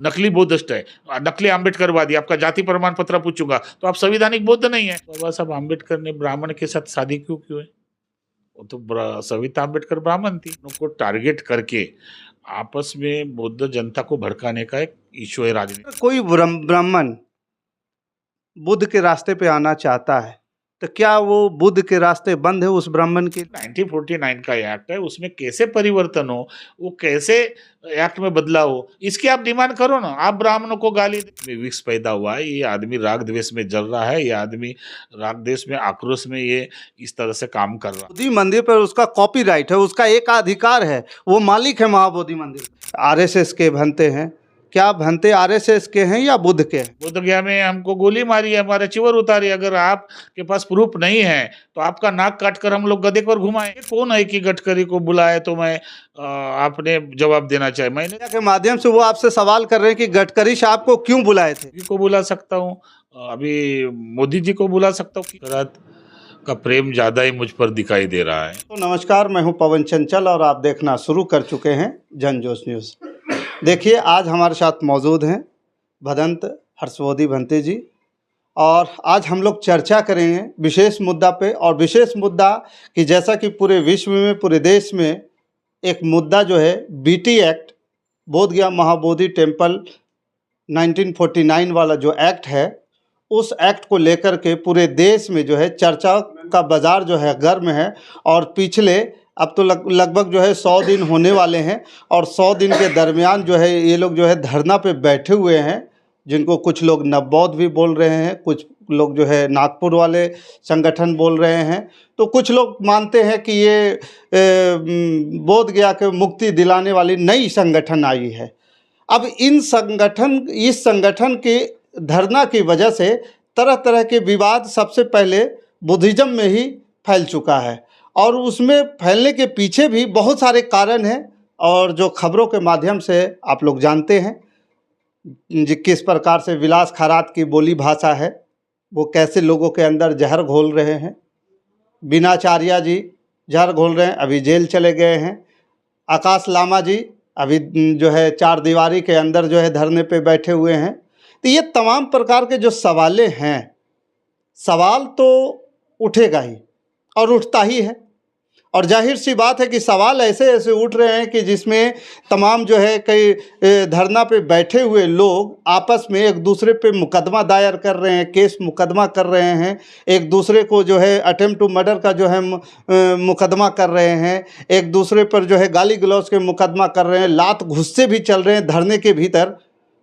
नकली बौद्धिस्ट है, नकली आम्बेडकरवादी, आपका जाति प्रमाण पत्र पूछूंगा तो आप संविधानिक बौद्ध नहीं है। बाबा साहब आम्बेडकर ने ब्राह्मण के साथ शादी क्यों की है? वो तो सविता आम्बेडकर ब्राह्मण थी। उनको टारगेट करके आपस में बौद्ध जनता को भड़काने का एक इशू है राजनीति। कोई ब्राह्मण बुद्ध के रास्ते पे आना चाहता है तो क्या वो बुद्ध के रास्ते बंद है उस ब्राह्मण के? 1949 का एक्ट है, उसमें कैसे परिवर्तन हो, वो कैसे एक्ट में बदलाव हो, इसकी आप डिमांड करो ना। आप ब्राह्मणों को गाली विक्स पैदा हुआ है, ये आदमी राग द्वेष में जल रहा है, ये आदमी राग द्वेष में आक्रोश में ये इस तरह से काम कर रहा है। बोधि मंदिर पर उसका कॉपीराइट है, उसका एक अधिकार है, वो मालिक है महाबोधि मंदिर। आरएसएस के भंते हैं, क्या भंते आरएसएस के हैं या बुद्ध के हैं? बोध गया में हमको गोली मारी है, हमारे चिवर उतारी। अगर आपके पास प्रूफ नहीं है तो आपका नाक काट कर हम लोग गधे पर घुमाएं। कौन है कि गडकरी को बुलाए तो मैं आपने जवाब देना चाहिए। मैंने के माध्यम से वो आपसे सवाल कर रहे हैं कि गडकरी साहब को क्यों बुलाए थे? को बुला सकता हूँ, अभी मोदी जी को बुला सकता हूँ। भारत का प्रेम ज्यादा ही मुझ पर दिखाई दे रहा है। तो नमस्कार, मैं हूं पवन चंचल और आप देखना शुरू कर चुके हैं जनजोश न्यूज़। देखिए, आज हमारे साथ मौजूद हैं भदंत हर्षबोधि भंते जी और आज हम लोग चर्चा करेंगे विशेष मुद्दा पे। और विशेष मुद्दा कि जैसा कि पूरे विश्व में, पूरे देश में एक मुद्दा जो है बीटी एक्ट, बोध गया महाबोधि टेम्पल 1949 वाला जो एक्ट है, उस एक्ट को लेकर के पूरे देश में जो है चर्चा का बाज़ार जो है गर्म है। और पिछले अब तो लगभग जो है 100 दिन होने वाले हैं और 100 दिन के दरमियान जो है ये लोग जो है धरना पे बैठे हुए हैं, जिनको कुछ लोग नवबौद्ध भी बोल रहे हैं, कुछ लोग जो है नागपुर वाले संगठन बोल रहे हैं, तो कुछ लोग मानते हैं कि ये बोध गया के मुक्ति दिलाने वाली नई संगठन आई है। अब इस संगठन के धरना की वजह से तरह तरह के विवाद सबसे पहले बुद्धिज़्म में ही फैल चुका है और उसमें फैलने के पीछे भी बहुत सारे कारण हैं और जो खबरों के माध्यम से आप लोग जानते हैं किस प्रकार से विलास खरात की बोली भाषा है, वो कैसे लोगों के अंदर जहर घोल रहे हैं। बीनाचार्या जी जहर घोल रहे हैं, अभी जेल चले गए हैं। आकाश लामा जी अभी जो है 4 दीवारी के अंदर जो है धरने पे बैठे हुए हैं। तो ये तमाम प्रकार के जो सवालें हैं, सवाल तो उठेगा ही और उठता ही है। और जाहिर सी बात है कि सवाल ऐसे ऐसे उठ रहे हैं कि जिसमें तमाम जो है कई धरना पे बैठे हुए लोग आपस में एक दूसरे पे मुकदमा दायर कर रहे हैं, केस मुकदमा कर रहे हैं, एक दूसरे को जो है अटेम्प्ट टू मर्डर का जो है मुकदमा कर रहे हैं, एक दूसरे पर जो है गाली गलौज के मुकदमा कर रहे हैं, लात घुस्से भी चल रहे हैं धरने के भीतर।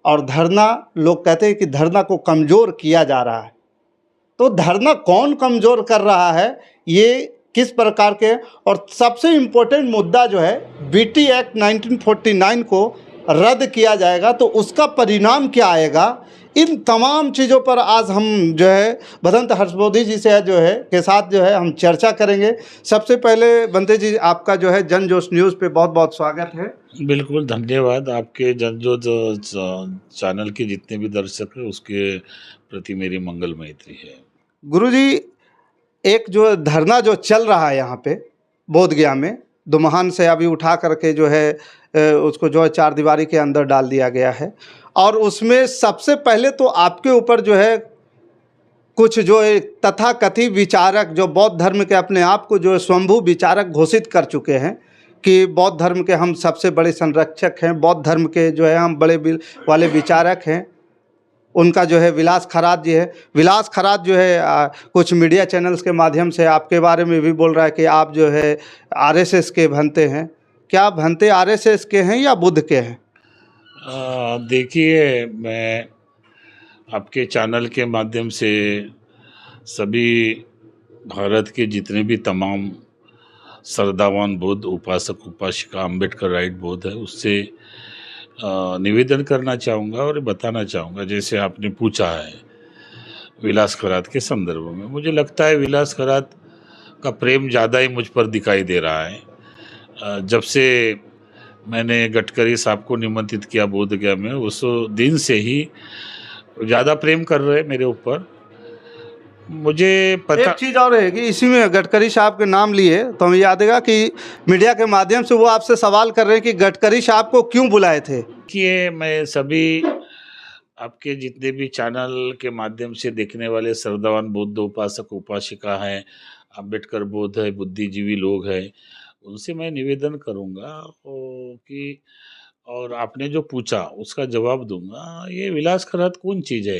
और धरना, लोग कहते हैं कि धरना को कमज़ोर किया जा रहा है। तो धरना कौन कमज़ोर कर रहा है, ये किस प्रकार के, और सबसे इम्पोर्टेंट मुद्दा जो है बीटी एक्ट 1949 को रद्द किया जाएगा तो उसका परिणाम क्या आएगा, इन तमाम चीज़ों पर आज हम जो है भदंत हर्षबोधि जी से जो है के साथ जो है हम चर्चा करेंगे। सबसे पहले भंते जी, आपका जो है जनजोश न्यूज़ पे बहुत बहुत स्वागत है। बिल्कुल, धन्यवाद। आपके जनजोश चैनल के जितने भी दर्शक हैं उसके प्रति मेरी मंगल मैत्री है। गुरुजी, एक जो धरना जो चल रहा है यहाँ पे बोध गया में, दुमहान से अभी उठा करके जो है उसको जो है 4 दीवारी के अंदर डाल दिया गया है और उसमें सबसे पहले तो आपके ऊपर जो है कुछ जो है तथाकथित विचारक, जो बौद्ध धर्म के अपने आप को जो है स्वयंभू विचारक घोषित कर चुके हैं कि बौद्ध धर्म के हम सबसे बड़े संरक्षक हैं, बौद्ध धर्म के जो है हम बड़े वाले विचारक हैं, उनका जो है विलास खरात जी है। विलास खरात जो है कुछ मीडिया चैनल्स के माध्यम से आपके बारे में भी बोल रहा है कि आप जो है आरएसएस के भंते हैं। क्या भंते आरएसएस के हैं या बुद्ध के हैं? देखिए, मैं आपके चैनल के माध्यम से सभी भारत के जितने भी तमाम श्रद्धावान बुद्ध उपासक उपासिका अम्बेडकर राइट बुद्ध है उससे निवेदन करना चाहूँगा और बताना चाहूँगा। जैसे आपने पूछा है विलास खरात के संदर्भ में, मुझे लगता है विलास खरात का प्रेम ज़्यादा ही मुझ पर दिखाई दे रहा है। जब से मैंने गडकरी साहब को निमंत्रित किया बोध गया में, उस दिन से ही ज़्यादा प्रेम कर रहे मेरे ऊपर। मुझे पता। एक चीज़ और है कि इसी में गडकरी साहब के नाम लिए तो हमें याद है कि मीडिया के माध्यम से वो आपसे सवाल कर रहे हैं कि गडकरी साहब को क्यों बुलाए थे। देखिए, मैं सभी आपके जितने भी चैनल के माध्यम से देखने वाले श्रद्धावान बौद्ध उपासक उपासिका हैं, अम्बेडकर बौद्ध है, बुद्धिजीवी लोग हैं, उनसे मैं निवेदन करूँगा कि और आपने जो पूछा उसका जवाब दूंगा। ये विलास खरात कौन चीज़ है?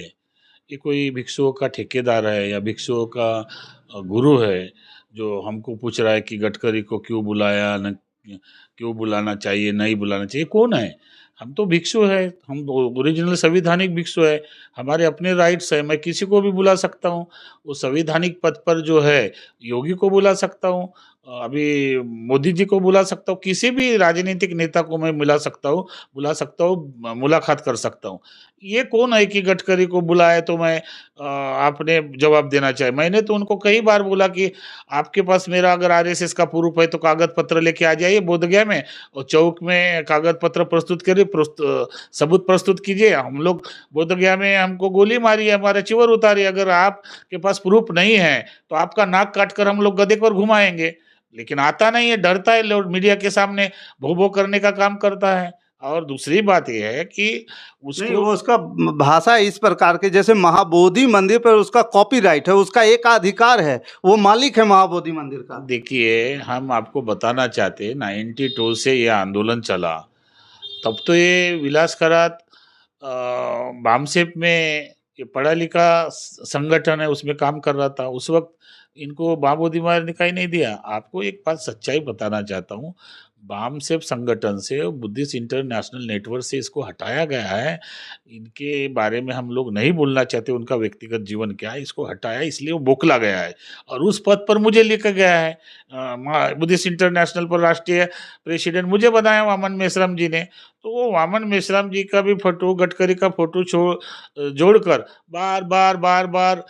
ये कोई भिक्षुओं का ठेकेदार है या भिक्षुओं का गुरु है जो हमको पूछ रहा है कि गडकरी को क्यों बुलाया, न क्यों बुलाना चाहिए, नहीं बुलाना चाहिए? कौन है? हम तो भिक्षु है, हम ओरिजिनल संविधानिक भिक्षु है, हमारे अपने राइट्स है। मैं किसी को भी बुला सकता हूँ। वो संविधानिक पद पर जो है योगी को बुला सकता हूँ, अभी मोदी जी को बुला सकता हूँ, किसी भी राजनीतिक नेता को मैं बुला सकता हूँ, मुलाकात कर सकता हूँ। ये कौन है कि गडकरी को बुलाए तो मैं आपने जवाब देना चाहिए? मैंने तो उनको कई बार बोला कि आपके पास मेरा अगर आरएसएस का प्रूफ है तो कागज पत्र लेके आ जाइए बोधगया में और चौक में कागज पत्र प्रस्तुत करिए, सबूत प्रस्तुत कीजिए। हम लोग बोधगया में हमको गोली मारी है, हमारा चिवर उतारी। अगर आपके पास प्रूफ नहीं है तो आपका नाक काट कर हम लोग गधे पर घुमाएंगे। लेकिन आता नहीं है, डरता है, लोग मीडिया के सामने भो भो करने का काम करता है। और दूसरी बात यह है कि नहीं, उसको वो उसका भाषा इस प्रकार के, जैसे महाबोधि मंदिर पर उसका कॉपीराइट है, उसका एकाधिकार है, वो मालिक है महाबोधि मंदिर का। देखिए, हम आपको बताना चाहते हैं 92 से ये आंदोलन चला, तब तो ये विलास करात बामसेप में ये पढ़ा लिखा संगठन है, उसमें काम कर रहा था। उस वक्त इनको बाबू मार दिखाई नहीं दिया। आपको एक बात सच्चाई बताना चाहता हूँ, बामसेप संगठन से, बुद्धिस्ट इंटरनेशनल नेटवर्क से इसको हटाया गया है। इनके बारे में हम लोग नहीं बोलना चाहते, उनका व्यक्तिगत जीवन क्या है, इसको हटाया इसलिए वो बोखला गया है और उस पद पर मुझे लेकर गया है। बुद्धिस्ट इंटरनेशनल पर राष्ट्रीय प्रेसिडेंट मुझे बनाया वामन मेश्राम जी ने। तो वो वामन मेश्राम जी का भी फोटो, गडकरी का फोटो जोड़कर बार बार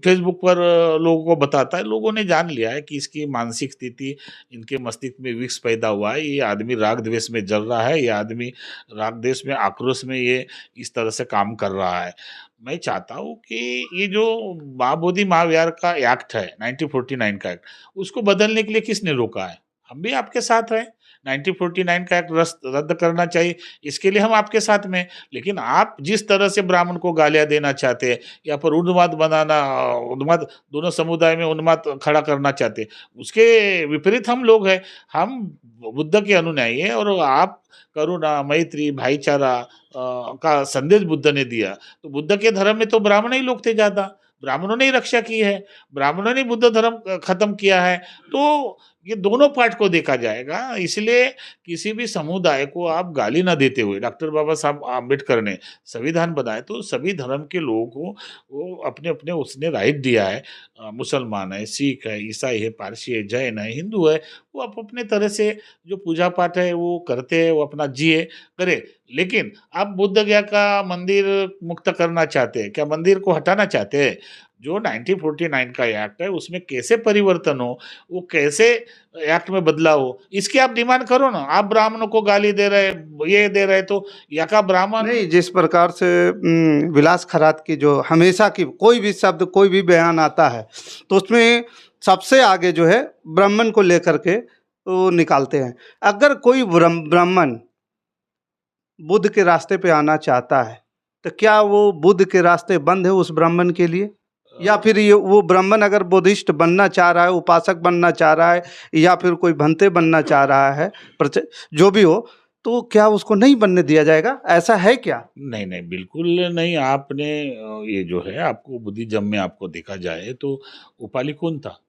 फेसबुक पर लोगों को बताता है। लोगों ने जान लिया है कि इसकी मानसिक स्थिति, इनके मस्तिष्क में विक्स पैदा हुआ है। ये आदमी राग द्वेष में जल रहा है, ये आदमी राग द्वेष में, आक्रोश में ये इस तरह से काम कर रहा है। मैं चाहता हूँ कि ये जो महाबोधि महाविहार का एक्ट है, 1949 का एक्ट, उसको बदलने के लिए किसने रोका है? हम भी आपके साथ हैं। 1949 का एक्ट रद्द करना चाहिए, इसके लिए हम आपके साथ में हैं। लेकिन आप जिस तरह से ब्राह्मण को गालियाँ देना चाहते हैं या पर उन्माद बनाना, उन्माद, दोनों समुदाय में उन्माद खड़ा करना चाहते हैं, उसके विपरीत हम लोग हैं। हम बुद्ध के अनुयायी हैं और आप करुणा, मैत्री, भाईचारा का संदेश बुद्ध ने दिया। तो बुद्ध के धर्म में तो ब्राह्मण ही लोग थे ज़्यादा, ब्राह्मणों ने ही रक्षा की है, ब्राह्मणों ने बुद्ध धर्म खत्म किया है। तो ये दोनों पार्ट को देखा जाएगा। इसलिए किसी भी समुदाय को आप गाली ना देते हुए, डॉक्टर बाबा साहब आम्बेडकर ने संविधान बनाए तो सभी धर्म के लोगों को वो अपने अपने उसने राइट दिया है। मुसलमान है, सिख है, ईसाई है, पारसी है, जैन है, हिंदू है, वो अपने तरह से जो पूजा पाठ है वो करते हैं, वो अपना जिए करे। लेकिन आप बुद्ध गया का मंदिर मुक्त करना चाहते हैं क्या? मंदिर को हटाना चाहते हैं? जो 1949 का एक्ट है उसमें कैसे परिवर्तन हो, वो कैसे एक्ट में बदलाव हो, इसकी आप डिमांड करो ना। आप ब्राह्मणों को गाली दे रहे, ये दे रहे, तो यहाँ का ब्राह्मण नहीं, जिस प्रकार से विलास खरात की जो हमेशा की कोई भी शब्द, कोई भी बयान आता है तो उसमें सबसे आगे जो है ब्राह्मण को लेकर के वो निकालते हैं। अगर कोई ब्राह्मण बुद्ध के रास्ते पे आना चाहता है तो क्या वो बुद्ध के रास्ते बंद है उस ब्राह्मण के लिए? या फिर ये वो ब्राह्मण अगर बुद्धिस्ट बनना चाह रहा है, उपासक बनना चाह रहा है, या फिर कोई भंते बनना चाह रहा है, जो भी हो, तो क्या उसको नहीं बनने दिया जाएगा? ऐसा है क्या? नहीं नहीं, बिल्कुल नहीं। आपने ये जो है, आपको बुद्धिज्म में आपको देखा जाए तो उपाली कौन था,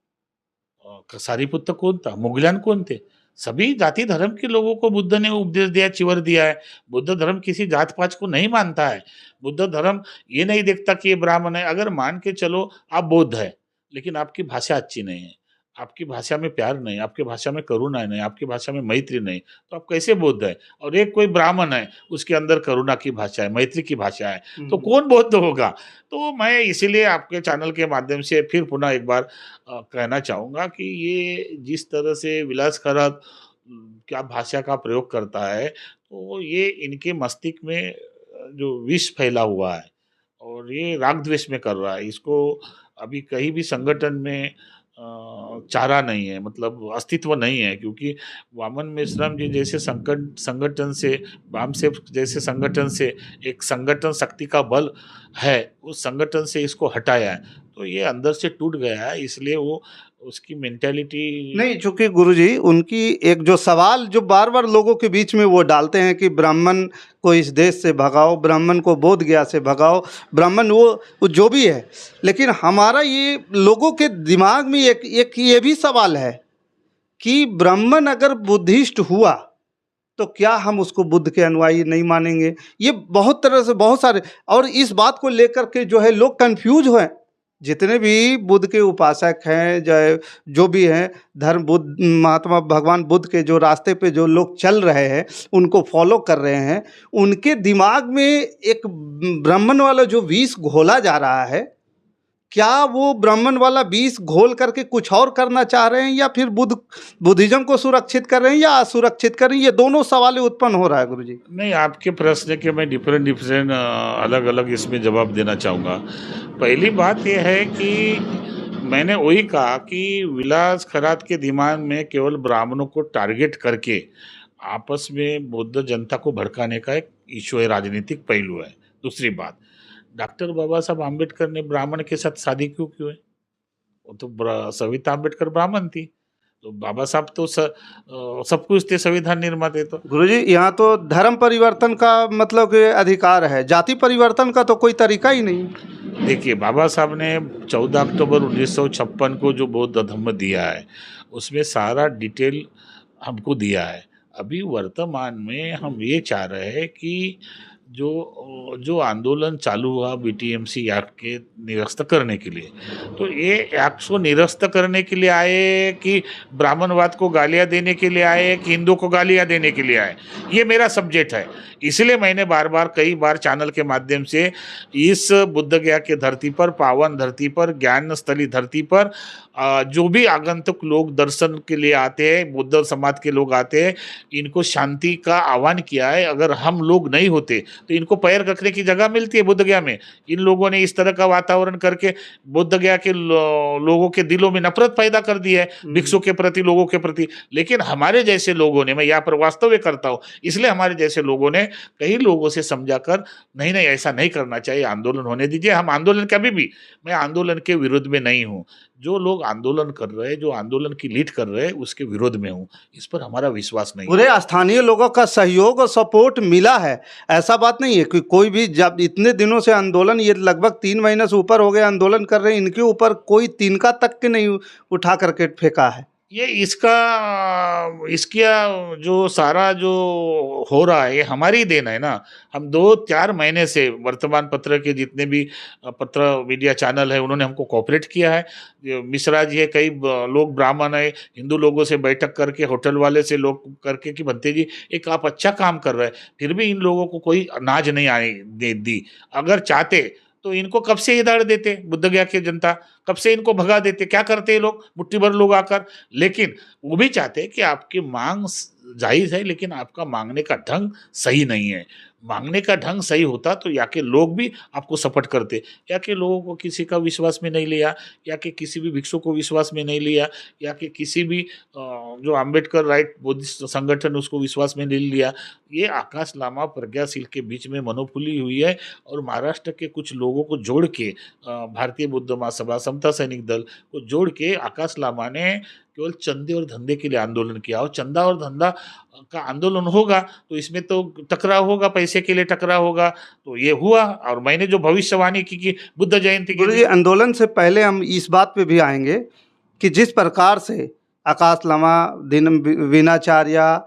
सारिपुत्र कौन था, मुगलान कौन थे? सभी जाति धर्म के लोगों को बुद्ध ने उपदेश दिया, चिवर दिया है। बुद्ध धर्म किसी जात पात को नहीं मानता है। बुद्ध धर्म ये नहीं देखता कि ये ब्राह्मण है। अगर मान के चलो आप बौद्ध है लेकिन आपकी भाषा अच्छी नहीं है, आपकी भाषा में प्यार नहीं, आपकी भाषा में करुणा नहीं, आपकी भाषा में मैत्री नहीं, तो आप कैसे बौद्ध है? और एक कोई ब्राह्मण है, उसके अंदर करुणा की भाषा है, मैत्री की भाषा है, तो कौन बौद्ध होगा? तो मैं इसीलिए आपके चैनल के माध्यम से फिर पुनः एक बार कहना चाहूँगा कि ये जिस तरह से विलास खरात क्या भाषा का प्रयोग करता है, तो ये इनके मस्तिष्क में जो विष फैला हुआ है और ये राग द्वेष में कर रहा है। इसको अभी कहीं भी संगठन में चारा नहीं है, मतलब अस्तित्व नहीं है, क्योंकि वामन मेश्राम जी जैसे संगठन से, वामसेफ जैसे संगठन से एक संगठन शक्ति का बल है, उस संगठन से इसको हटाया है, तो ये अंदर से टूट गया है, इसलिए वो उसकी मेंटेलिटी। नहीं, चूंकि गुरुजी उनकी एक जो सवाल जो बार बार लोगों के बीच में वो डालते हैं कि ब्राह्मण को इस देश से भगाओ, ब्राह्मण को बोध गया से भगाओ, ब्राह्मण वो जो भी है, लेकिन हमारा ये लोगों के दिमाग में एक ये भी सवाल है कि ब्राह्मण अगर बुद्धिस्ट हुआ तो क्या हम उसको बुद्ध के अनुयायी नहीं मानेंगे? ये बहुत तरह से बहुत सारे, और इस बात को लेकर के जो है लोग कंफ्यूज हुए। जितने भी बुद्ध के उपासक हैं, जो भी हैं, धर्म बुद्ध महात्मा भगवान बुद्ध के जो रास्ते पे जो लोग चल रहे हैं, उनको फॉलो कर रहे हैं, उनके दिमाग में एक ब्राह्मण वाला जो विष घोला जा रहा है, क्या वो ब्राह्मण वाला विष घोल करके कुछ और करना चाह रहे हैं, या फिर बुद्धिज्म को सुरक्षित कर रहे हैं या असुरक्षित कर रहे हैं? ये दोनों सवाल उत्पन्न हो रहा है गुरुजी। नहीं, आपके प्रश्न के मैं डिफरेंट अलग अलग इसमें जवाब देना चाहूँगा। पहली बात यह है कि मैंने वही कहा कि विलास खरात के दिमाग में केवल ब्राह्मणों को टारगेट करके आपस में बौद्ध जनता को भड़काने का एक इशू है, राजनीतिक पहलू है। दूसरी बात, डॉक्टर बाबा साहब आम्बेडकर ने ब्राह्मण के साथ शादी क्यों की है? वो तो सविता आम्बेडकर ब्राह्मण थी, तो बाबा साहब तो सब कुछ थे, संविधान निर्माते। तो गुरुजी यहाँ तो धर्म परिवर्तन का मतलब कि अधिकार है, जाति परिवर्तन का तो कोई तरीका ही नहीं। देखिए, बाबा साहब ने 14 अक्टूबर 1956 को जो बौद्ध धम्म दिया है, उसमें सारा डिटेल हमको दिया है। अभी वर्तमान में हम ये चाह रहे हैं कि जो आंदोलन चालू हुआ बीटीएमसी एक्ट के निरस्त करने के लिए, तो ये एक्ट को निरस्त करने के लिए आए कि ब्राह्मणवाद को गालियां देने के लिए आए कि हिंदू को गालियां देने के लिए आए, ये मेरा सब्जेक्ट है। इसलिए मैंने बार बार कई बार चैनल के माध्यम से इस बुद्ध गया के धरती पर, पावन धरती पर, ज्ञान स्थली धरती पर जो भी आगंतुक लोग दर्शन के लिए आते हैं, बुद्ध समाज के लोग आते हैं, इनको शांति का आह्वान किया है। अगर हम लोग नहीं होते तो इनको पैर रखने की जगह मिलती है बुद्ध गया में। इन लोगों ने इस तरह का वातावरण करके बुद्ध गया के लोगों के दिलों में नफरत पैदा कर दी है, भिक्षु के प्रति, लोगों के प्रति। लेकिन हमारे जैसे लोगों ने, मैं यहाँ पर वास्तव करता हूँ, इसलिए हमारे जैसे लोगों ने कई लोगों से समझा कर, नहीं नहीं ऐसा नहीं करना चाहिए, आंदोलन होने दीजिए। हम आंदोलन कभी भी, मैं आंदोलन के विरोध में नहीं हूँ, जो लोग आंदोलन कर रहे हैं, जो आंदोलन की लीड कर रहे हैं, उसके विरोध में हूँ। इस पर हमारा विश्वास नहीं है। पूरे स्थानीय लोगों का सहयोग और सपोर्ट मिला है, ऐसा बात नहीं है कि कोई भी, जब इतने दिनों से आंदोलन, ये लगभग 3 महीने से ऊपर हो गए आंदोलन कर रहे हैं, इनके ऊपर कोई तिनका तक के नहीं उठा करके फेंका है। ये इसका जो सारा जो हो रहा है, ये हमारी देन है ना। हम 2-4 महीने से वर्तमान पत्र के जितने भी पत्र मीडिया चैनल है, उन्होंने हमको कोऑपरेट किया है। मिश्रा जी है, कई लोग ब्राह्मण है, हिंदू लोगों से बैठक करके, होटल वाले से लोग करके कि भंते जी एक आप अच्छा काम कर रहे हैं, फिर भी इन लोगों को कोई अनाज नहीं आने दी। अगर चाहते तो इनको कब से इधर देते, बुद्ध गया की जनता कब से इनको भगा देते। क्या करते हैं लोग, मुट्ठी भर लोग आकर। लेकिन वो भी चाहते हैं कि आपकी मांग जायज़ है, लेकिन आपका मांगने का ढंग सही नहीं है। मांगने का ढंग सही होता तो यहाँ के लोग भी आपको सपोर्ट करते। यहाँ के लोगों को किसी का विश्वास में नहीं लिया, या कि किसी भी भिक्षु को विश्वास में नहीं लिया, या कि किसी भी जो आम्बेडकर राइट बुद्धिस्ट संगठन उसको विश्वास में नहीं लिया। ये आकाश लामा प्रज्ञाशील के बीच में मनोफुली हुई है, और महाराष्ट्र के कुछ लोगों को जोड़ के, भारतीय बुद्ध महासभा, समता सैनिक दल को जोड़ के आकाश लामा ने केवल चंदे और धंधे के लिए आंदोलन किया। और चंदा और धंधा का आंदोलन होगा तो इसमें तो टकराव होगा, पैसे के लिए टकराव होगा। तो ये हुआ, और मैंने जो भविष्यवाणी की कि बुद्ध जयंती के आंदोलन से पहले हम इस बात पे भी आएंगे कि जिस प्रकार से आकाश लामा, वीणाचार्य,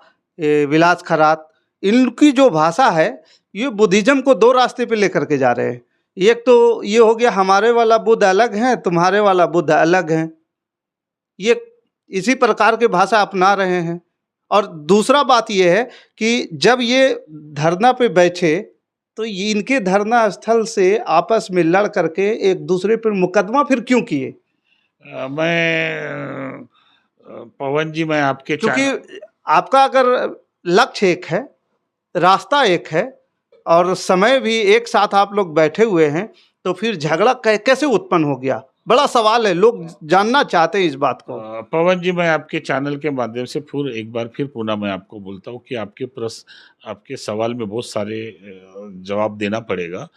विलास खरात, इनकी जो भाषा है, ये बुद्धिज्म को 2 रास्ते पे लेकर के जा रहे हैं। एक तो ये हो गया, हमारे वाला बुद्ध अलग है, तुम्हारे वाला बुद्ध अलग है, ये इसी प्रकार के भाषा अपना रहे हैं। और दूसरा बात ये है कि जब ये धरना पे बैठे तो इनके धरना स्थल से आपस में लड़ करके एक दूसरे पर मुकदमा फिर क्यों किए? मैं पवन जी, मैं आपके, क्योंकि आपका अगर लक्ष्य एक है, रास्ता एक है, और समय भी एक साथ आप लोग बैठे हुए हैं, तो फिर झगड़ा कैसे उत्पन्न हो गया? बड़ा सवाल है, लोग जानना चाहते हैं इस बात को। पवन जी, मैं आपके चैनल के माध्यम से फिर एक बार फिर पुनः मैं आपको बोलता हूँ कि आपके सवाल में बहुत सारे जवाब देना पड़ेगा।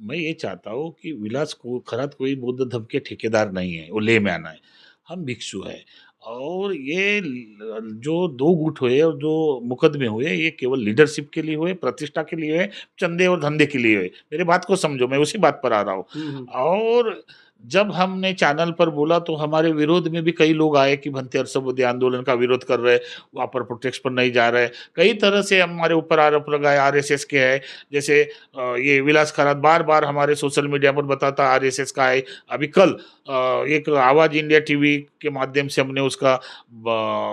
मैं ये चाहता हूँ कि विलास को खरात कोई बौद्ध धर्म के ठेकेदार नहीं है, वो लेम्यान है, हम भिक्षु है। और ये जो दो गुट हुए और जो मुकदमे हुए, ये केवल लीडरशिप के लिए हुए, प्रतिष्ठा के लिए हुए, चंदे और धंधे के लिए हुए। मेरे बात को समझो, मैं उसी बात पर आ रहा हूँ। और जब हमने चैनल पर बोला तो हमारे विरोध में भी कई लोग आए कि भंते हर्षवर्धन आंदोलन का विरोध कर रहे, वहाँ पर प्रोटेस्ट पर नहीं जा रहे। कई तरह से हमारे ऊपर आरोप लगाए, आरएसएस के है। जैसे ये विलास खरात बार बार हमारे सोशल मीडिया पर बताता आरएसएस का है। अभी कल एक आवाज़ इंडिया टीवी के माध्यम से हमने उसका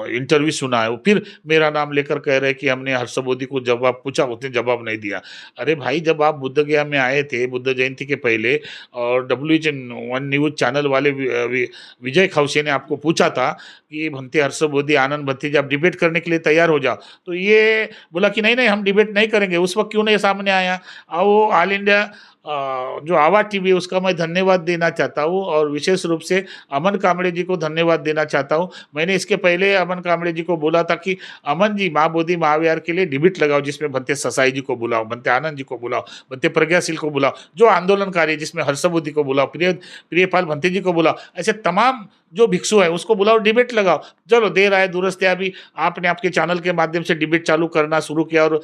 इंटरव्यू सुना है। वो फिर मेरा नाम लेकर कह रहे कि हमने हर्षवर्धन को जवाब पूछा, उसने जवाब नहीं दिया। अरे भाई, जब आप बुद्ध गया में आए थे बुद्ध जयंती के पहले, और WH1 न्यूज़ चैनल वाले विजय खौसे ने आपको पूछा था कि भंते हर्षवर्धन आनंद भंते जी आप डिबेट करने के लिए तैयार हो जाओ, तो ये बोला कि नहीं नहीं हम डिबेट नहीं करेंगे। उस वक्त क्यों नहीं सामने आया? वो ऑल इंडिया जो आवाज़ टीवी है उसका मैं धन्यवाद देना चाहता हूँ, और विशेष रूप से अमन कामड़े जी को धन्यवाद देना चाहता हूँ। मैंने इसके पहले अमन कामड़े जी को बोला था कि अमन जी माँ बोधि महाविहार के लिए डिबेट लगाओ, जिसमें भंते ससाई जी को बुलाओ, भंते आनंद जी को बुलाओ, भंते प्रज्ञाशील को बुलाओ, जो आंदोलनकारी, जिसमें हर्षवर्धन को बुलाओ, प्रियपाल भंते जी को बुलाओ, ऐसे तमाम जो भिक्षु है उसको बुलाओ, डिबेट लगाओ। चलो देर आए दुरुस्त है, अभी आपने आपके चैनल के माध्यम से डिबेट चालू करना शुरू किया, और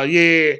ये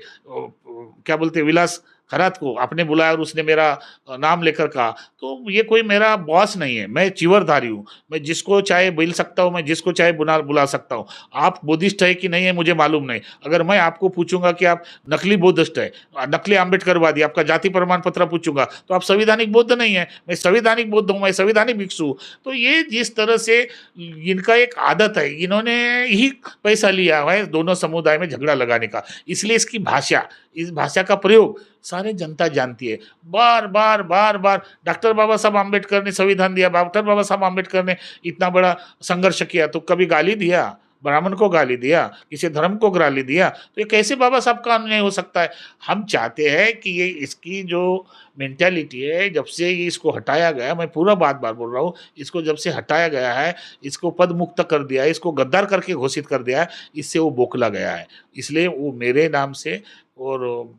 क्या बोलते विलास खरात को आपने बुलाया और उसने मेरा नाम लेकर कहा, तो ये कोई मेरा बॉस नहीं है। मैं चिवरधारी हूँ, मैं जिसको चाहे बुला सकता हूँ, मैं जिसको चाहे बुला सकता हूँ। आप बुद्धिस्ट है कि नहीं है मुझे मालूम नहीं। अगर मैं आपको पूछूंगा कि आप नकली बुद्धिस्ट है, नकली अम्बेडकरवादी, आपका जाति प्रमाण पत्र पूछूंगा, तो आप संवैधानिक बुद्ध नहीं है। मैं संवैधानिक बुद्ध हूँ, मैं संवैधानिक भिक्षु हूँ। तो ये जिस तरह से इनका एक आदत है, इन्होंने ही पैसा लिया हुआ है दोनों समुदाय में झगड़ा लगाने का, इसलिए इसकी भाषा, इस भाषा का प्रयोग सारे जनता जानती है। बार बार बार बार डॉक्टर बाबा साहब आम्बेडकर ने संविधान दिया, डॉक्टर बाबा साहब आम्बेडकर ने इतना बड़ा संघर्ष किया, तो कभी गाली दिया? ब्राह्मण को गाली दिया? किसी धर्म को गाली दिया? तो ये कैसे बाबा साहब का अन्याय हो सकता है? हम चाहते हैं कि ये इसकी जो मेंटालिटी है, जब से ये इसको हटाया गया, मैं पूरा बात बोल रहा हूँ, इसको जब से हटाया गया है, इसको पद मुक्त कर दिया है, इसको गद्दार करके घोषित कर दिया है, इससे वो बोखला गया है। इसलिए वो मेरे नाम से और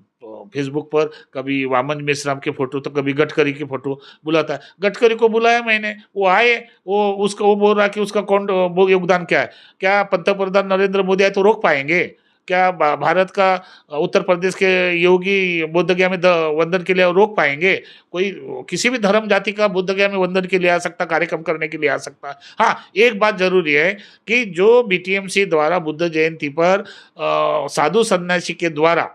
फेसबुक पर कभी वामन मेश्राम के फोटो, तो कभी गडकरी की फोटो बुलाता है। गडकरी को बुलाया मैंने, वो आए, वो बोल रहा कि उसका कौन वो योगदान क्या है? क्या पंतप्रधान नरेंद्र मोदी आए तो रोक पाएंगे? क्या भारत का उत्तर प्रदेश के योगी बुद्ध गया में वंदन के लिए रोक पाएंगे? कोई किसी भी धर्म जाति का बुद्ध गया में वंदन के लिए आ सकता, कार्यक्रम करने के लिए आ सकता है। हाँ, एक बात जरूरी है कि जो BTMC द्वारा बुद्ध जयंती पर साधु सन्यासी के द्वारा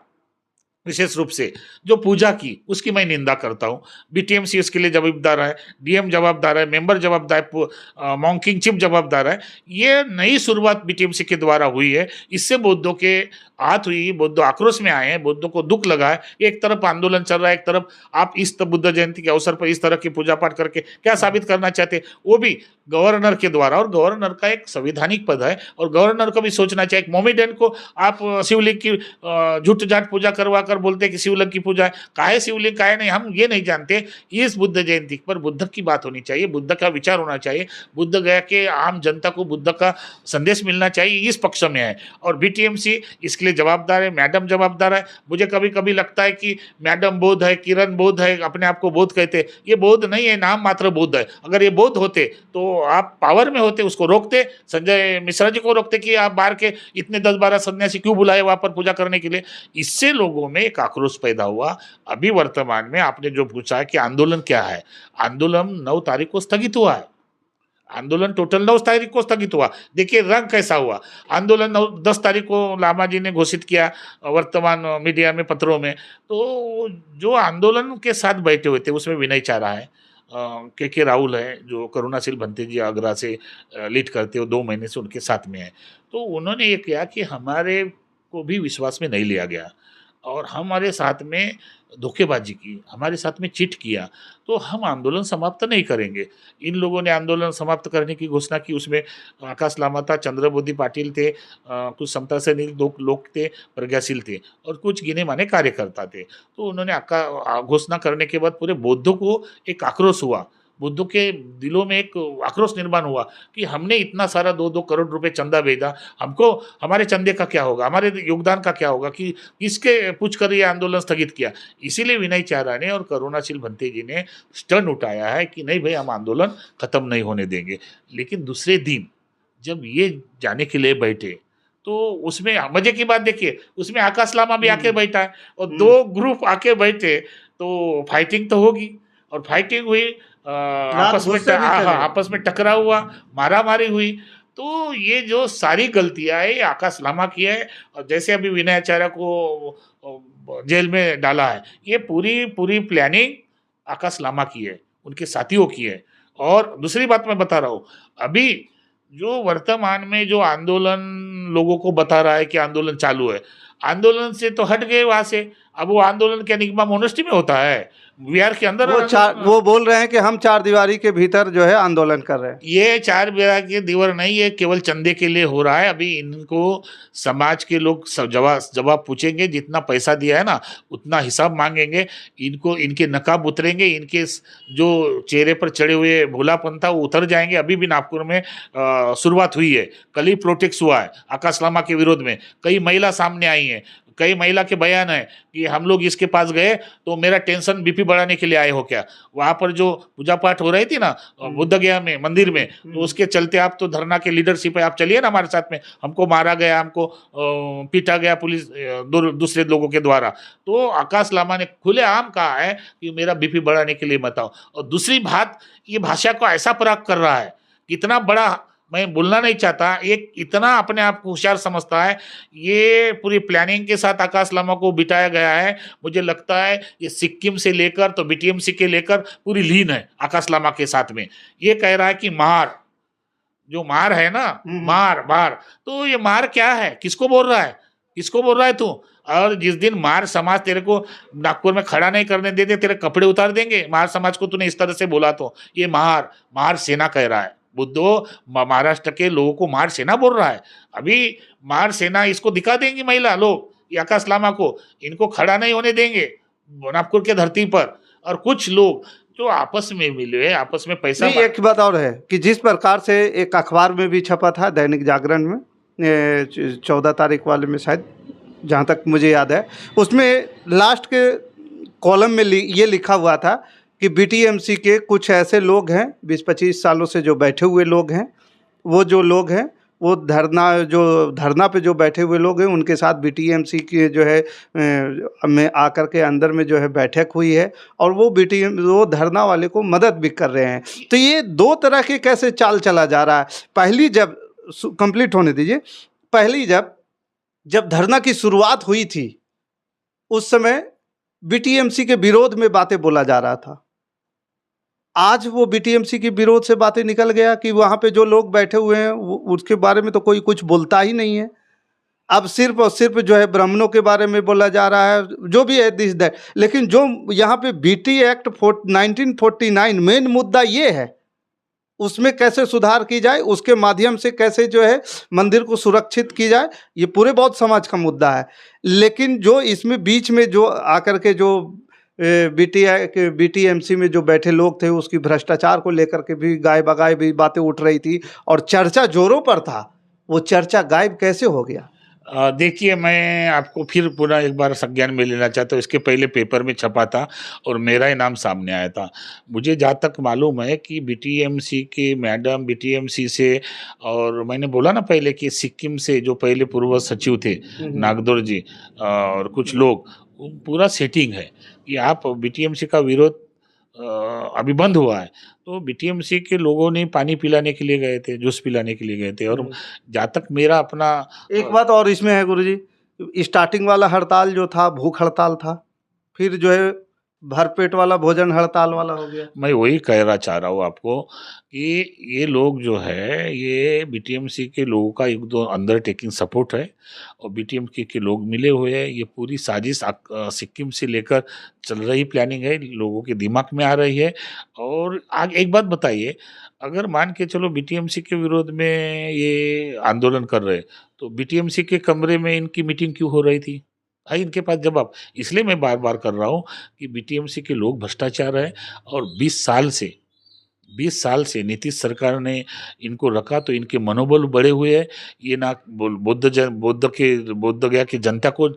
विशेष रूप से जो पूजा की, उसकी मैं निंदा करता हूँ। BTMC उसके लिए जवाबदार है, DM जवाबदार है, मेंबर जवाबदार है, मॉन्किंग चिप जवाबदार है। ये नई शुरुआत BTMC के द्वारा हुई है, इससे बौद्धों के आहत हुई, बौद्ध आक्रोश में आए हैं, बौद्धों को दुख लगा है। एक तरफ आंदोलन चल रहा है, एक तरफ आप इस बुद्ध जयंती के अवसर पर इस तरह की पूजा पाठ करके क्या साबित करना चाहते हैं? वो भी गवर्नर के द्वारा, और गवर्नर का एक संवैधानिक पद है, और गवर्नर को भी सोचना चाहिए। मोमेडेन को आप शिवलिंग की झूठ जाट पूजा करवा कर बोलते हैं कि शिवलिंग की पूजा है। काहे शिवलिंग काहे नहीं, हम ये नहीं जानते। इस बुद्ध जयंती पर बुद्ध की बात होनी चाहिए, बुद्ध का विचार होना चाहिए, बुद्ध गया के आम जनता को बुद्ध का संदेश मिलना चाहिए, इस पक्ष में है। और BTMC इसके लिए जवाबदार है, मैडम जवाबदार है। मुझे कभी कभी लगता है कि मैडम बौद्ध है, किरण बौद्ध है, अपने आप को बौद्ध कहते हैं। ये बौद्ध नहीं है, नाम मात्र बौद्ध है। अगर ये बौद्ध होते तो आप पावर में होते, उसको रोकते, संजय मिश्रा जी को रोकते कि आप बाहर के इतने 10-12 सन्यासी क्यों बुलाए वहां पर पूजा करने के लिए। इससे लोगों में एक आक्रोश पैदा हुआ। अभी वर्तमान में आपने जो पूछा है कि आंदोलन क्या है, आंदोलन 9 तारीख को स्थगित हुआ है। आंदोलन टोटल 9 तारीख को स्थगित हुआ। देखिए रंग कैसा हुआ। आंदोलन 10 तारीख को लामा जी ने घोषित किया वर्तमान मीडिया में, पत्रों में। तो जो आंदोलन के साथ बैठे हुए थे उसमें विनय चारा है, के राहुल है, जो करुणाशील भंते जी आगरा से लीड करते हो, 2 महीने से उनके साथ में है। तो उन्होंने ये किया कि हमारे को भी विश्वास में नहीं लिया गया, और हमारे साथ में धोखेबाजी की, हमारे साथ में चीट किया, तो हम आंदोलन समाप्त नहीं करेंगे। इन लोगों ने आंदोलन समाप्त करने की घोषणा की। उसमें आकाश लामाता, चंद्रबोधी पाटिल थे, कुछ समता सेनी लोग थे, प्रज्ञाशील थे, और कुछ गिने माने कार्यकर्ता थे। तो उन्होंने घोषणा करने के बाद पूरे बौद्धों को एक आक्रोश हुआ। बुद्धू के दिलों में एक आक्रोश निर्माण हुआ कि हमने इतना सारा 2-2 करोड़ रुपए चंदा भेजा, हमको हमारे चंदे का क्या होगा, हमारे योगदान का क्या होगा, कि किसके पूछ कर ये आंदोलन स्थगित किया। इसीलिए विनय चारा ने और करुणाशील भंते जी ने स्टर्न उठाया है कि नहीं भाई, हम आंदोलन खत्म नहीं होने देंगे। लेकिन दूसरे दिन जब ये जाने के लिए बैठे तो उसमें मजे की बात देखिए, उसमें आकाश लामा भी आके बैठा है और 2 ग्रुप आके बैठे तो फाइटिंग तो होगी। और फाइटिंग हुई, आपस में टकराव हुआ, मारामारी हुई। तो ये जो सारी गलतियां है ये आकाश लामा की है। और जैसे अभी विनय आचार्य को जेल में डाला है, ये पूरी पूरी प्लानिंग आकाश लामा की है, उनके साथियों की है। और दूसरी बात मैं बता रहा हूँ, अभी जो वर्तमान में जो आंदोलन लोगों को बता रहा है कि आंदोलन चालू है, आंदोलन से तो हट गए वहां से। अब वो आंदोलन क्या निगमा मोनेस्ट्री में होता है? बिहार के अंदर वो बोल रहे हैं कि हम 4 दीवारी के भीतर जो है आंदोलन कर रहे हैं। ये 4 दीवार के दीवार नहीं है, केवल चंदे के लिए हो रहा है। अभी इनको समाज के लोग जवाब पूछेंगे, जितना पैसा दिया है ना उतना हिसाब मांगेंगे, इनको इनके नकाब उतरेंगे, इनके जो चेहरे पर चढ़े हुए भोलापन था वो उतर जाएंगे। अभी भी नागपुर में शुरुआत हुई है, कल ही प्रोटेस्ट हुआ है आकाश लामा के विरोध में, कई महिला सामने आई हैं, कई महिला के बयान है कि हम लोग इसके पास गए तो मेरा टेंशन बीपी बढ़ाने के लिए आए हो क्या। वहां पर जो पूजा पाठ हो रही थी ना बुद्ध गया में मंदिर में, तो उसके चलते आप तो धरना के लीडरशिप है, आप चलिए ना हमारे साथ में, हमको मारा गया, हमको पीटा गया पुलिस दूसरे लोगों के द्वारा। तो आकाश लामा ने खुलेआम कहा है कि मेरा बीपी बढ़ाने के लिए मत आओ। और दूसरी बात, ये भाषा को ऐसा पराग कर रहा है, कितना बड़ा मैं बोलना नहीं चाहता, एक इतना अपने आप को होशियार समझता है। ये पूरी प्लानिंग के साथ आकाश लामा को बिठाया गया है। मुझे लगता है ये सिक्किम से लेकर तो बीटीएमसी के लेकर पूरी लीन है आकाश लामा के साथ में। ये कह रहा है कि मार, जो मार है ना, मार मार, तो ये मार क्या है, किसको बोल रहा है, किसको बोल रहा है तू? और जिस दिन मार समाज तेरे को नागपुर में खड़ा नहीं करने देते, तेरे कपड़े उतार देंगे, मार समाज को तूने इस तरह से बोला तो। ये मार सेना कह रहा है। बुद्धो महाराष्ट्र के लोगों को मार सेना बोल रहा है। अभी मार सेना इसको दिखा देंगी महिला लोग, ये आकाश लामा को, इनको खड़ा नहीं होने देंगे नागपुर के धरती पर। और कुछ लोग जो आपस में मिले, आपस में पैसा। एक बात और है कि जिस प्रकार से एक अखबार में भी छपा था, दैनिक जागरण में 14 तारीख वाले में शायद, जहाँ तक मुझे याद है, उसमें लास्ट के कॉलम में ये लिखा हुआ था कि बीटीएमसी के कुछ ऐसे लोग हैं 20-25 सालों से जो बैठे हुए लोग हैं, वो जो लोग हैं वो धरना पे जो बैठे हुए लोग हैं उनके साथ बीटीएमसी के जो है में आकर के अंदर में जो है बैठक हुई है और वो धरना वाले को मदद भी कर रहे हैं। तो ये 2 तरह के कैसे चाल चला जा रहा है। पहली, जब कंप्लीट होने दीजिए, पहली जब धरना की शुरुआत हुई थी उस समय बीटीएमसी के विरोध में बातें बोला जा रहा था। आज वो बीटीएमसी के विरोध से बातें निकल गया कि वहाँ पे जो लोग बैठे हुए हैं उसके बारे में तो कोई कुछ बोलता ही नहीं है। अब सिर्फ और सिर्फ जो है ब्राह्मणों के बारे में बोला जा रहा है, जो भी है दिस दैट। लेकिन जो यहाँ पे बीटी एक्ट 1949 मेन मुद्दा ये है, उसमें कैसे सुधार की जाए, उसके माध्यम से कैसे जो है मंदिर को सुरक्षित की जाए, ये पूरे बौद्ध समाज का मुद्दा है। लेकिन जो इसमें बीच में जो आकर के जो बीटीएमसी में जो बैठे लोग थे, उसकी भ्रष्टाचार को लेकर के भी गाय बगाए भी बातें उठ रही थी और चर्चा जोरों पर था। वो चर्चा गायब कैसे हो गया? देखिए, मैं आपको फिर पुनः एक बार संज्ञान में लेना चाहता हूँ। इसके पहले पेपर में छपा था और मेरा ही नाम सामने आया था। मुझे जहाँ तक मालूम है कि बीटीएमसी के मैडम बीटीएमसी से, और मैंने बोला ना पहले कि सिक्किम से जो पहले पूर्व सचिव थे नागदौर जी और कुछ लोग, पूरा सेटिंग है कि आप बीटीएमसी का विरोध अभी बंद हुआ है तो बीटीएमसी के लोगों ने पानी पिलाने के लिए गए थे, जूस पिलाने के लिए गए थे। और जहाँ तक मेरा अपना एक बात और इसमें है गुरुजी, स्टार्टिंग वाला हड़ताल जो था भूख हड़ताल था, फिर जो है भरपेट वाला भोजन हड़ताल वाला हो गया। मैं वही कहना चाह रहा हूँ आपको कि ये लोग जो है ये बीटीएमसी के लोगों का एक दो अंडरटेकिंग सपोर्ट है और बीटीएमसी के लोग मिले हुए हैं। ये पूरी साजिश सिक्किम से लेकर चल रही प्लानिंग है, लोगों के दिमाग में आ रही है। और आगे एक बात बताइए, अगर मान के चलो बीटीएमसी के विरोध में ये आंदोलन कर रहे तो बीटीएमसी के कमरे में इनकी मीटिंग क्यों हो रही थी? है इनके पास जवाब। इसलिए मैं बार बार कर रहा हूँ कि बीटीएमसी के लोग भ्रष्टाचार है और 20 साल से 20 साल से नीतीश सरकार ने इनको रखा तो इनके मनोबल बढ़े हुए हैं। ये ना बोध गया की जनता को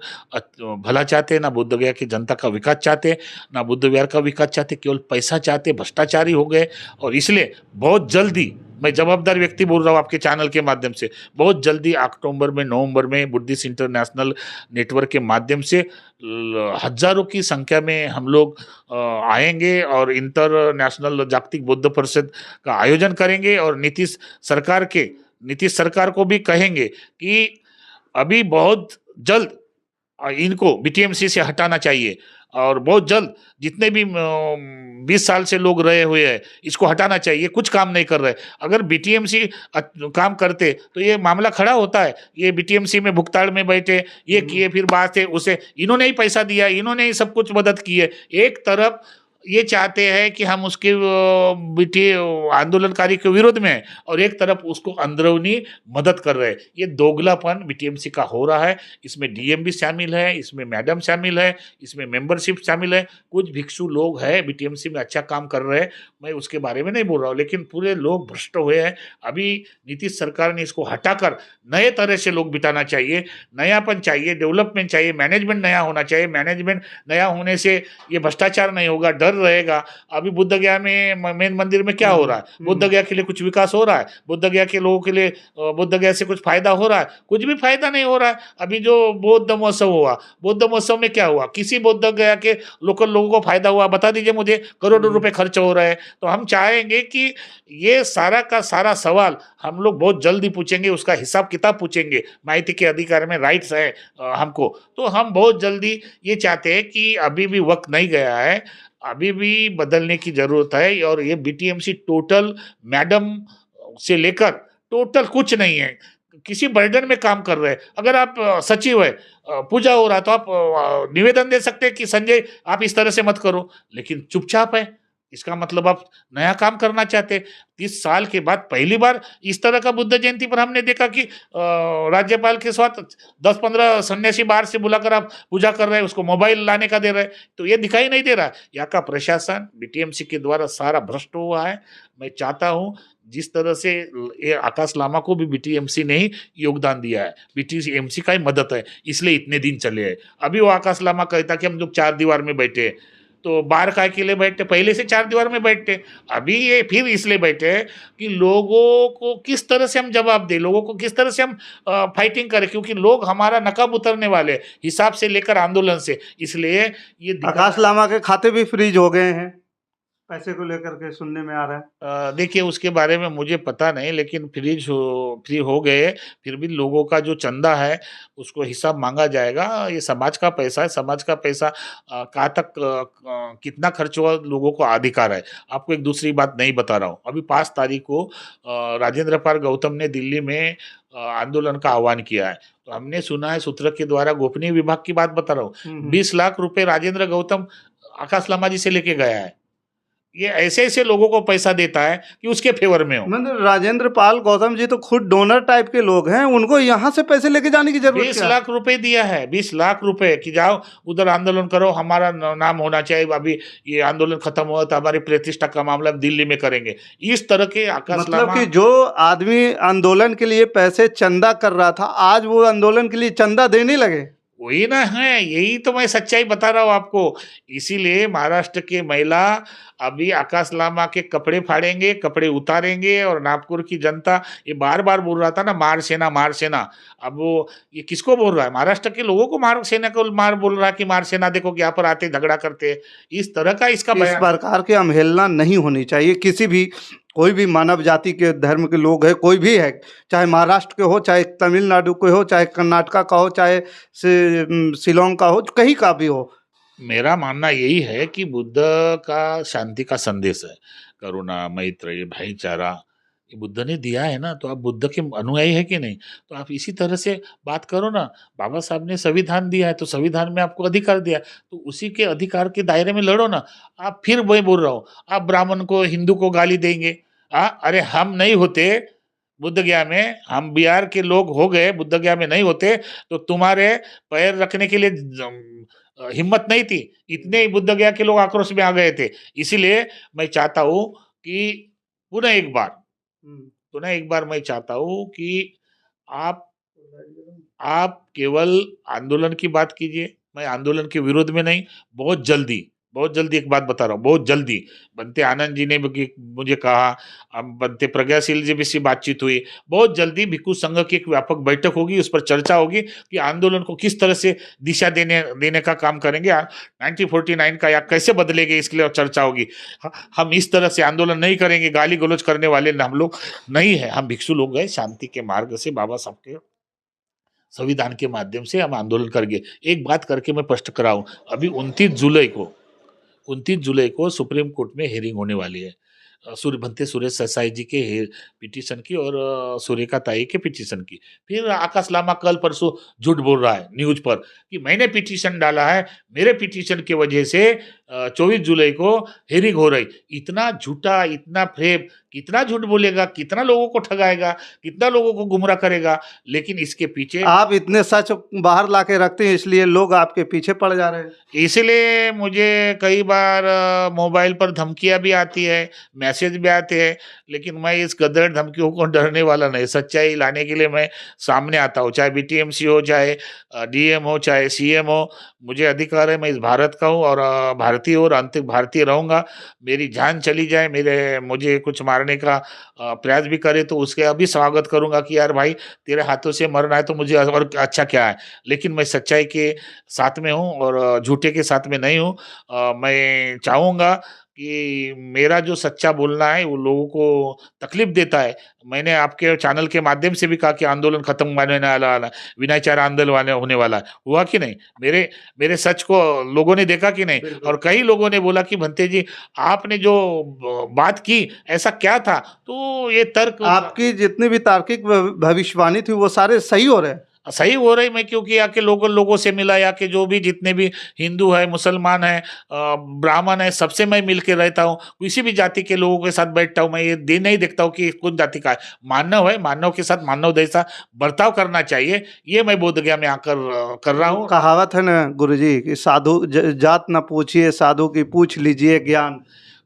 भला चाहते हैं, ना बोध गया की जनता का विकास चाहते हैं, ना बुद्ध विहार का विकास चाहते, केवल पैसा चाहते, भ्रष्टाचारी हो गए। और इसलिए बहुत जल्दी, मैं जवाबदार व्यक्ति बोल रहा हूँ आपके चैनल के माध्यम से, बहुत जल्दी अक्टूबर में नवंबर में बुद्धिस्ट इंटरनेशनल नेटवर्क के माध्यम से हजारों की संख्या में हम लोग आएंगे और इंटरनेशनल जागतिक बौद्ध परिषद का आयोजन करेंगे। और नीतीश सरकार को भी कहेंगे कि अभी बहुत जल्द इनको बीटीएमसी से हटाना चाहिए और बहुत जल्द जितने भी 20 साल से लोग रहे हुए हैं इसको हटाना चाहिए। कुछ काम नहीं कर रहे। अगर बीटीएमसी काम करते तो ये मामला खड़ा होता है। ये बीटीएमसी में भुगतान में बैठे, ये किए, फिर बात है उसे इन्होंने ही पैसा दिया, इन्होंने ही सब कुछ मदद की है। एक तरफ ये चाहते हैं कि हम उसके बीटी आंदोलनकारी के विरोध में हैं और एक तरफ उसको अंदरूनी मदद कर रहे हैं। ये दोगलापन बीटीएमसी का हो रहा है। इसमें डीएम भी शामिल है, इसमें मैडम शामिल है, इसमें मेंबरशिप शामिल है। कुछ भिक्षु लोग हैं बीटीएमसी में अच्छा काम कर रहे हैं, मैं उसके बारे में नहीं बोल रहा हूँ, लेकिन पूरे लोग भ्रष्ट हुए हैं। अभी नीतीश सरकार ने इसको हटाकर नए तरह से लोग बिताना चाहिए, नयापन चाहिए, डेवलपमेंट चाहिए, मैनेजमेंट नया होना चाहिए। मैनेजमेंट नया होने से ये भ्रष्टाचार नहीं होगा, डर रहेगा। अभी बुद्ध गया में मेन मंदिर में क्या हो रहा है? बुद्ध गया के लिए कुछ विकास हो रहा है? बुद्ध गया के लोगों के लिए बुद्ध गया से कुछ फायदा हो रहा है? कुछ भी फायदा नहीं हो रहा है। अभी जो बौद्ध महोत्सव हुआ, बौद्ध महोत्सव में क्या हुआ? किसी बुद्ध गया के लोकल लोगों को फायदा हुआ? बता दीजिए मुझे। करोड़ों रुपए खर्च हो रहे हैं। तो हम चाहेंगे कि ये सारा का सारा सवाल हम लोग बहुत जल्दी पूछेंगे, उसका हिसाब किताब पूछेंगे। माहिती के अधिकार में राइट्स है हमको, तो हम बहुत जल्दी ये चाहते हैं कि अभी भी वक्त नहीं गया है, अभी भी बदलने की जरूरत है। और ये बीटीएमसी टोटल मैडम से लेकर टोटल कुछ नहीं है, किसी बर्डन में काम कर रहे हैं। अगर आप सचिव है, पूजा हो रहा तो आप निवेदन दे सकते हैं कि संजय आप इस तरह से मत करो, लेकिन चुपचाप है। इसका मतलब आप नया काम करना चाहते हैं। 30 साल के बाद पहली बार इस तरह का बुद्ध जयंती पर हमने देखा कि राज्यपाल के साथ 10-15 सन्यासी बाहर से बुलाकर आप पूजा कर रहे हैं, उसको मोबाइल लाने का दे रहे हैं। तो ये दिखाई नहीं दे रहा। यहाँ का प्रशासन बीटीएमसी के द्वारा सारा भ्रष्ट हुआ है। मैं चाहता हूँ जिस तरह से ये आकाश लामा को भी बीटीएमसी ने ही योगदान दिया है, बीटीएमसी का ही मदद है, इसलिए इतने दिन चले हैं। अभी वो आकाश लामा कहता कि हम लोग 4 दीवार में बैठे हैं, तो बाहर काय के लिए बैठते? पहले से 4 दीवार में बैठते। अभी ये फिर इसलिए बैठे हैं कि लोगों को किस तरह से हम जवाब दें, लोगों को किस तरह से हम फाइटिंग करें, क्योंकि लोग हमारा नकाब उतरने वाले हैं हिसाब से लेकर आंदोलन से। इसलिए ये आकाश लामा के खाते भी फ्रीज हो गए हैं पैसे को लेकर के, सुनने में आ रहा है। देखिए उसके बारे में मुझे पता नहीं, लेकिन फ्री हो गए, फिर भी लोगों का जो चंदा है उसको हिसाब मांगा जाएगा। ये समाज का पैसा है, समाज का पैसा कहाँ तक कितना खर्च हुआ लोगों को अधिकार है। आपको एक दूसरी बात नहीं बता रहा हूँ, अभी 5 तारीख को राजेंद्र पाल गौतम ने दिल्ली में आंदोलन का आह्वान किया है। तो हमने सुना है सूत्र के द्वारा, गोपनीय विभाग की बात बता रहा हूँ, 20 लाख रुपए राजेंद्र गौतम आकाश लामा जी से लेके गया है। ये ऐसे ऐसे लोगों को पैसा देता है कि उसके फेवर में हो। मतलब राजेंद्र पाल गौतम जी तो खुद डोनर टाइप के लोग हैं, उनको यहाँ से पैसे लेके जाने की जरूरत 20 लाख रुपए दिया है, 20 लाख रुपए कि जाओ उधर आंदोलन करो, हमारा नाम होना चाहिए। अभी ये आंदोलन खत्म हुआ तो हमारी प्रतिष्ठा का मामला दिल्ली में करेंगे। इस तरह के आकाश मतलब कि जो आदमी आंदोलन के लिए पैसे चंदा कर रहा था, आज वो आंदोलन के लिए चंदा देने लगे। वही ना है, यही तो मैं सच्चाई बता रहा हूँ आपको। इसीलिए महाराष्ट्र के महिला अभी आकाश लामा के कपड़े फाड़ेंगे, कपड़े उतारेंगे। और नागपुर की जनता ये बार बार बोल रहा था ना, मार सेना मार सेना। अब वो ये किसको बोल रहा है? महाराष्ट्र के लोगों को मार सेना को मार बोल रहा है कि मार सेना देखो कि यहाँ पर आते झगड़ा करते। इस तरह का इसका इस प्रकार की अवहेलना नहीं होनी चाहिए। किसी भी कोई भी मानव जाति के धर्म के लोग है, कोई भी है, चाहे महाराष्ट्र के हो, चाहे तमिलनाडु के हो, चाहे कर्नाटका का हो, चाहे शिलोंग का हो, कहीं का भी हो। मेरा मानना यही है कि बुद्ध का शांति का संदेश है, करुणा, मैत्र, ये भाईचारा, ये बुद्ध ने दिया है ना। तो आप बुद्ध के अनुयायी है कि नहीं? तो आप इसी तरह से बात करो ना। बाबा साहब ने संविधान दिया है, तो संविधान में आपको अधिकार दिया, तो उसी के अधिकार के दायरे में लड़ो ना। आप फिर वही बोल रहा हूँ, आप ब्राह्मण को, हिंदू को गाली देंगे। अरे हम नहीं होते बुद्ध गया में, हम बिहार के लोग हो गए, बुद्ध गया में नहीं होते तो तुम्हारे पैर रखने के लिए हिम्मत नहीं थी। इतने ही बुद्ध गया के लोग आक्रोश में आ गए थे। इसीलिए मैं चाहता हूँ कि पुनः एक बार मैं चाहता हूँ कि आप केवल आंदोलन की बात कीजिए। मैं आंदोलन के विरोध में नहीं, बहुत जल्दी एक बात बता रहा हूँ, बहुत जल्दी बनते आनंद जी ने भी मुझे कहा, बनते प्रज्ञाशील जी भी से बातचीत हुई। बहुत जल्दी भिक्षु संघ की एक व्यापक बैठक होगी, उस पर चर्चा होगी कि आंदोलन को किस तरह से दिशा देने का काम करेंगे, 1949 का या कैसे बदलेंगे, इसके लिए चर्चा होगी। हम इस तरह से आंदोलन नहीं करेंगे, गाली गलौज करने वाले हम लोग नहीं है। हम भिक्षु लोग हैं, शांति के मार्ग से बाबा साहब के संविधान के माध्यम से हम आंदोलन करेंगे। एक बात करके मैं स्पष्ट कराऊं, अभी 29 जुलाई को सुप्रीम कोर्ट में हियरिंग होने वाली है बनते सुरेश ससाई जी के पिटीशन की और सूर्यका ताई के पिटीशन की। फिर आकाश लामा कल परसों झूठ बोल रहा है न्यूज पर कि मैंने पिटीशन डाला है, मेरे पिटीशन की वजह से 24 जुलाई को हियरिंग हो रही। इतना झूठा, इतना फ्रेब, कितना झूठ बोलेगा, कितना लोगों को ठगाएगा, कितना लोगों को गुमराह करेगा। लेकिन इसके पीछे आप इतने सच बाहर लाके रखते हैं, इसलिए लोग आपके पीछे पड़ जा रहे हैं। इसलिए मुझे कई बार मोबाइल पर धमकियां भी आती है, मैसेज भी आते हैं, लेकिन मैं इस गदर धमकियों को डरने वाला नहीं। सच्चाई लाने के लिए मैं सामने आता हूँ, चाहे बीटीएमसी हो, चाहे डीएम हो, चाहे सीएम हो। मुझे अधिकार है, मैं इस भारत का हूँ और भारतीय और अंत भारतीय रहूँगा। मेरी जान चली जाए, मुझे कुछ मारने का प्रयास भी करे तो उसके अभी स्वागत करूँगा कि यार भाई तेरे हाथों से मरना है तो मुझे और अच्छा क्या है। लेकिन मैं सच्चाई के साथ में हूँ और झूठे के साथ में नहीं हूँ। मैं चाहूँगा कि मेरा जो सच्चा बोलना है वो लोगों को तकलीफ देता है। मैंने आपके चैनल के माध्यम से भी कहा कि आंदोलन खत्म होने वाला, विनाचार आंदोलन होने वाला है। हुआ कि नहीं? मेरे सच को लोगों ने देखा कि नहीं? और कई लोगों ने बोला कि भंते जी आपने जो बात की ऐसा क्या था? तो ये तर्क आपकी जितनी भी तार्किक भविष्यवाणी थी वो सारे सही हो रहे हैं। सही हो रही। मैं क्योंकि यहाँ के लोगों से मिला, यहाँ के जो भी जितने भी हिंदू है, मुसलमान है, ब्राह्मण है, सबसे मैं मिल के रहता हूँ। किसी भी जाति के लोगों के साथ बैठता हूँ। मैं ये नहीं देखता हूँ कि कौन जाति का है। मानव है, मानव के साथ मानव जैसा बर्ताव करना चाहिए। ये मैं बोध गया में आकर कर रहा हूँ। कहावत है ना गुरुजी कि साधु जात न पूछिए, साधु की पूछ लीजिए ज्ञान।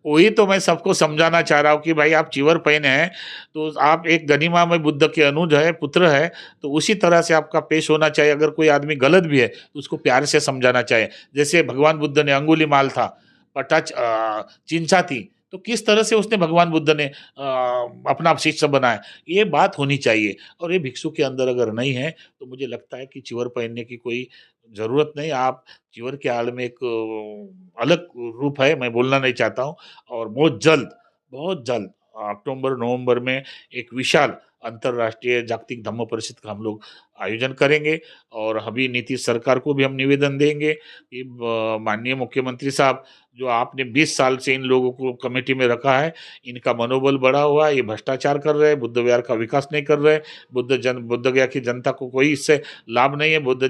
वही तो मैं सबको समझाना चाह रहा हूँ कि भाई आप चिवर पहने हैं तो आप एक गनीमा में बुद्ध के अनुज है, पुत्र है, तो उसी तरह से आपका पेश होना चाहिए। अगर कोई आदमी गलत भी है तो उसको प्यार से समझाना चाहिए। जैसे भगवान बुद्ध ने अंगुलीमाल था, पटा चिंचा थी, तो किस तरह से उसने भगवान बुद्ध ने अपना शिष्य बनाया, ये बात होनी चाहिए। और ये भिक्षु के अंदर अगर नहीं है तो मुझे लगता है कि चिवर पहनने की कोई जरूरत नहीं। आप चिवर के आड़ में एक अलग रूप है, मैं बोलना नहीं चाहता हूँ। और बहुत जल्द अक्टूबर नवंबर में एक विशाल अंतर्राष्ट्रीय जागतिक धम्म परिषद का हम लोग आयोजन करेंगे। और अभी नीतीश सरकार को भी हम निवेदन देंगे कि माननीय मुख्यमंत्री साहब, जो आपने 20 साल से इन लोगों को कमेटी में रखा है, इनका मनोबल बढ़ा हुआ है, ये भ्रष्टाचार कर रहे हैं, बुद्ध विहार का विकास नहीं कर रहे, बुद्ध गया की जनता को कोई इससे लाभ नहीं है, बुद्ध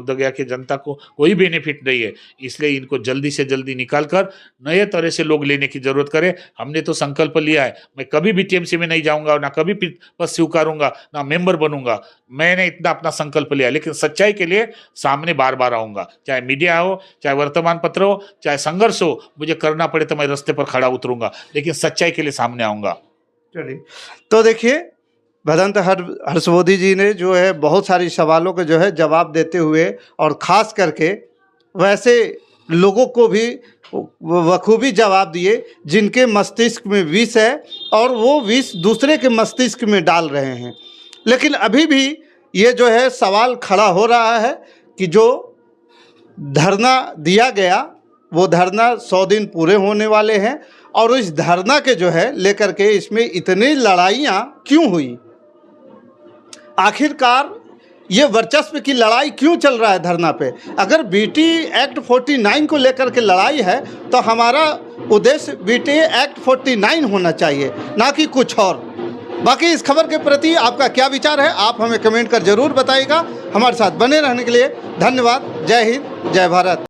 गया की जनता को कोई बेनिफिट नहीं है। इसलिए इनको जल्दी से जल्दी निकाल कर नए तरह से लोग लेने की जरूरत करे। हमने तो संकल्प लिया है, मैं कभी भी टीएमसी में नहीं जाऊंगा, ना कभी पद स्वीकारूंगा, ना मेंबर बनूंगा। मैंने इतना अपना संकल्प लिया, लेकिन सच्चाई के लिए सामने बार बार आऊंगा। चाहे मीडिया हो, चाहे वर्तमान पत्र हो, चाहे संघर्ष हो, मुझे करना पड़े तो मैं रास्ते पर खड़ा उतरूंगा, लेकिन सच्चाई के लिए सामने आऊंगा। चलिए, तो देखिए भदंत हर्षबोधी जी ने जो है बहुत सारी सवालों के जो है जवाब देते हुए, और ख़ास करके वैसे लोगों को भी बखूबी जवाब दिए जिनके मस्तिष्क में विष है और वो विष दूसरे के मस्तिष्क में डाल रहे हैं। लेकिन अभी भी ये जो है सवाल खड़ा हो रहा है कि जो धरना दिया गया वो धरना 100 दिन पूरे होने वाले हैं, और इस धरना के जो है लेकर के इसमें इतनी लड़ाइयाँ क्यों हुई, आखिरकार ये वर्चस्व की लड़ाई क्यों चल रहा है धरना पे। अगर बीटी एक्ट 49 को लेकर के लड़ाई है तो हमारा उद्देश्य बीटी एक्ट 49 होना चाहिए, ना कि कुछ और। बाकी इस खबर के प्रति आपका क्या विचार है, आप हमें कमेंट कर जरूर बताइएगा। हमारे साथ बने रहने के लिए धन्यवाद। जय हिंद, जय भारत।